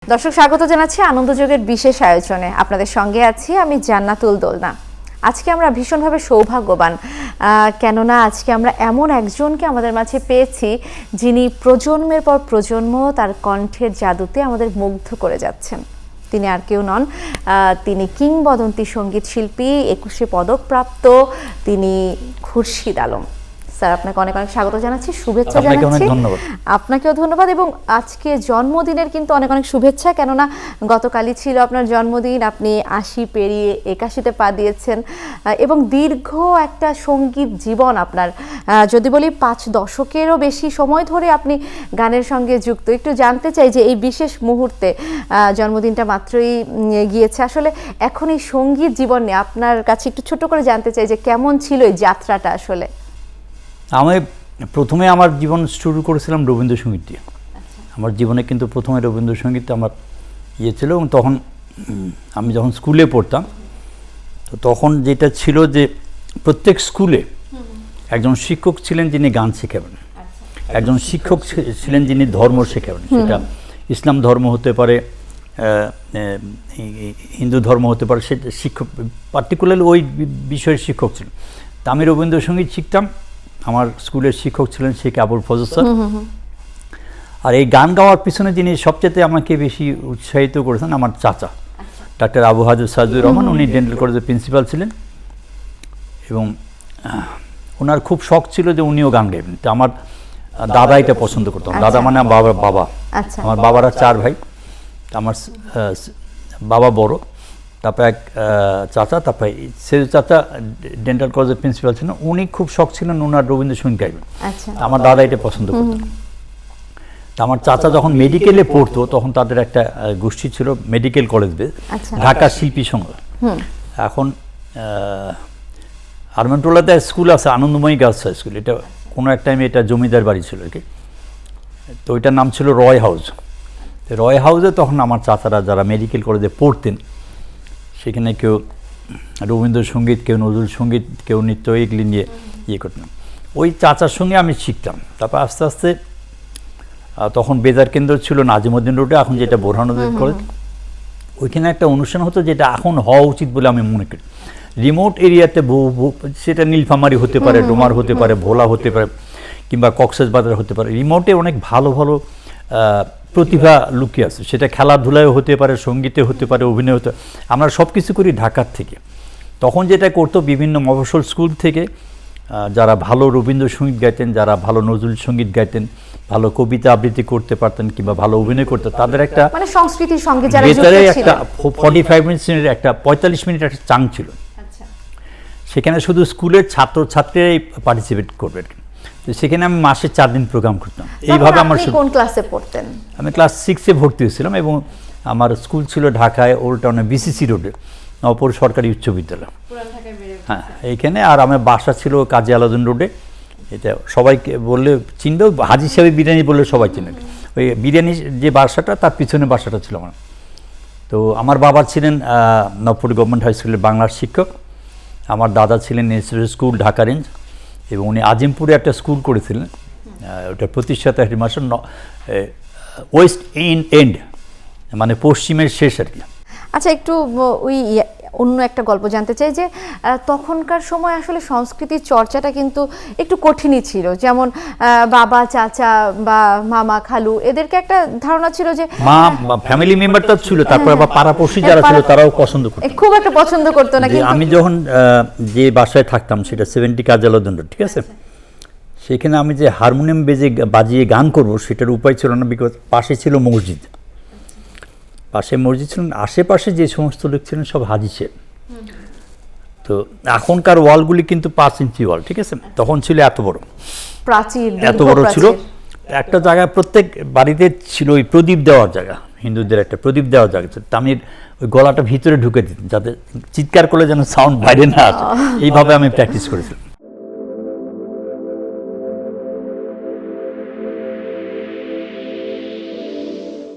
দর্শক স্বাগত জানাচ্ছি আনন্দযোগের বিশেষ আয়োজনে। আপনাদের সঙ্গে আছি আমি জান্নাতুল দোলনা। আজকে আমরা ভীষণভাবে সৌভাগ্যবান, কেননা আজকে আমরা এমন একজনকে আমাদের মাঝে পেয়েছি যিনি প্রজন্মের পর প্রজন্ম তার কণ্ঠের জাদুতে আমাদের মুগ্ধ করে যাচ্ছেন। তিনি আর কেউ নন, তিনি কিংবদন্তি সঙ্গীত শিল্পী, 21 পদকপ্রাপ্ত তিনি খুরশিদ আলম। স্যার, আপনাকে অনেক অনেক স্বাগত জানাচ্ছি, শুভেচ্ছা জানাচ্ছি। আপনাকেও ধন্যবাদ এবং আজকে জন্মদিনের কিন্তু অনেক অনেক শুভেচ্ছা, কেননা গতকালই ছিল আপনার জন্মদিন। আপনি 80 পেরিয়ে 81-তে পা দিয়েছেন এবং দীর্ঘ একটা সঙ্গীত জীবন আপনার, যদি বলি 5 দশকেরও বেশি সময় ধরে আপনি গানের সঙ্গে যুক্ত। একটু জানতে চাই যে এই বিশেষ মুহূর্তে, জন্মদিনটা মাত্রই গিয়েছে, আসলে এখন এই সঙ্গীত জীবন নিয়ে আপনার কাছে একটু ছোট করে জানতে চাই যে কেমন ছিল এই যাত্রাটা। আসলে আমি প্রথমে আমার জীবন শুরু করেছিলাম রবীন্দ্রসঙ্গীত দিয়ে। আমার জীবনে কিন্তু প্রথমে রবীন্দ্রসঙ্গীত আমার ছিল এবং তখন আমি যখন স্কুলে পড়তাম তো তখন যেটা ছিল যে প্রত্যেক স্কুলে একজন শিক্ষক ছিলেন যিনি গান শেখাবেন, একজন শিক্ষক ছিলেন যিনি ধর্ম শেখাবেন। সেটা ইসলাম ধর্ম হতে পারে, হিন্দু ধর্ম হতে পারে, সেটা শিক্ষক পার্টিকুলারলি ওই বিষয়ের শিক্ষক ছিলেন। তা আমি রবীন্দ্রসঙ্গীত শিখতাম। আমার স্কুলের শিক্ষক ছিলেন শেখ আবুল ফজল স্যার। আর এই গান গাওয়ার পিছনে যিনি সবচেয়ে আমাকে বেশি উৎসাহিত করেছেন আমার চাচা ডাক্তার আবু হাজর সাজুর রহমান। উনি ডেন্টাল কলেজের প্রিন্সিপাল ছিলেন এবং ওনার খুব শখ ছিল যে উনিও গান গাইবেন। তো আমার দাদা এটা পছন্দ করতাম। দাদা মানে বাবা। আমার বাবারা 4 ভাই, আমার বাবা বড়, তারপরে এক চাচা, তারপরে সে চাচা ডেন্টাল কলেজের প্রিন্সিপাল ছিলেন। উনি খুব শখ ছিলেন ওনার রবীন্দ্রসঙ্গীত গাইবেন। আমার দাদা এটা পছন্দ করতেন। তা আমার চাচা যখন মেডিকেলে পড়তো তখন তাদের একটা গোষ্ঠী ছিল মেডিকেল কলেজ বেস, ঢাকা শিল্পী সংঘ। এখন আরমানটোলাতে স্কুল আছে আনন্দময়ী গার্লস হাই স্কুল, এটা কোনো এক টাইমে এটা জমিদার বাড়ি ছিল আর কি। তো ওইটার নাম ছিল রয় হাউস। রয় হাউসে তখন আমার চাচারা যারা মেডিকেল কলেজে পড়তেন সেখানে কেউ রবীন্দ্রসঙ্গীত, কেউ নজরুল সঙ্গীত, কেউ নৃত্য, এগুলি নিয়ে করতেন। ওই চাচার সঙ্গে আমি শিখতাম। তারপর আস্তে আস্তে তখন বেজার কেন্দ্র ছিল নাজিমউদ্দিন রোডে, এখন যেটা বোরহানুদ্দিন কলেজ। ওইখানে একটা অনুষ্ঠান হতো যেটা এখন হওয়া উচিত বলে আমি মনে করি। রিমোট এরিয়াতে সেটা নীলফামারী হতে পারে, ডোমার হতে পারে, ভোলা হতে পারে, কিংবা কক্সবাজার হতে পারে। রিমোটে অনেক ভালো ভালো প্রতিভা লুকিয়ে আছে। সেটা খেলাধুলায় হতে পারে, সঙ্গীতে হতে পারে, অভিনয় হতে। আমরা সব কিছু করি ঢাকার থেকে। তখন যেটা করতো বিভিন্ন মফস্বল স্কুল থেকে যারা ভালো রবীন্দ্রসঙ্গীত গাইতেন, যারা ভালো নজরুল সঙ্গীত গাইতেন, ভালো কবিতা আবৃত্তি করতে পারতেন কিংবা ভালো অভিনয় করতেন, তাদের একটা মানে সংস্কৃতির সঙ্গে যারা যুক্ত ছিলেন একটা 45 মিনিটের একটা 45 মিনিট একটা চাং ছিল। সেখানে শুধু স্কুলের ছাত্রছাত্রীরাই পার্টিসিপেট করবে। তো সেখানে আমি মাসে 4 দিন প্রোগ্রাম করতাম। এইভাবে আমার কোন ক্লাসে পড়তেন? আমি ক্লাস 6-এ ভর্তি হয়েছিলাম এবং আমার স্কুল ছিল ঢাকায় ওল্ড টাউনে বিসিসি রোডে, নবপুর সরকারি উচ্চ বিদ্যালয়। হ্যাঁ, এইখানে। আর আমার বাসা ছিল কাজী আলাউদ্দিন রোডে। এটা সবাইকে বললে চিনবে, হাজি সাহেব বিরিয়ানি বললে সবাই চিনবে। ওই বিরিয়ানি যে বাসাটা তার পিছনে বাসাটা ছিল আমার। তো আমার বাবা ছিলেন নবপুর গভর্নমেন্ট হাই স্কুলের বাংলার শিক্ষক। আমার দাদা ছিলেন নেসেসারি স্কুল ঢাকা রেঞ্জ এবং উনি আজিমপুরে একটা স্কুল করেছিলেন। ওটা প্রতিষ্ঠাতা হেডমাস্টার ওয়েস্ট এন্ড, মানে পশ্চিমের শেষ আর কি। আচ্ছা, একটু ওই অন্য একটা গল্প জানতে চাই যে তখনকার সময় আসলে সংস্কৃতির চর্চাটা কিন্তু একটু কঠিনই ছিল। যেমন বাবা, চাচা বা মামা, খালু, এদেরকে একটা ধারণা ছিল যে ফ্যামিলি মেম্বারটা ছিল, তারপর আবার পাড়াপড়শি যারা ছিল তারাও পছন্দ করতো, খুব একটা পছন্দ করতো না। কিন্তু আমি যখন যে বাসায় থাকতাম সেটা 70 কাজী আলাউদ্দিন রোড, ঠিক আছে, সেখানে আমি যে হারমোনিয়াম বাজিয়ে গান করবো সেটার উপায় ছিল না, বিকজ পাশে ছিল মসজিদ। পাশে মসজিদ ছিলেন, আশেপাশে যে সমস্ত লোক ছিলেন সব হাজি সাহেব। তো এখনকার ওয়ালগুলি কিন্তু 5 ইঞ্চি ওয়াল, ঠিক আছে, তখন ছিল এত বড় প্রাচীর, এত বড় ছিল। একটা জায়গায় প্রত্যেক বাড়িতে ছিল ওই প্রদীপ দেওয়ার জায়গা, হিন্দুদের একটা প্রদীপ দেওয়ার জায়গা ছিল। আমি ওই গলাটা ভিতরে ঢুকে দিতাম যাতে চিৎকার করলে যেন সাউন্ড বাইরে না আসে। এইভাবে আমি প্র্যাকটিস করেছিলাম।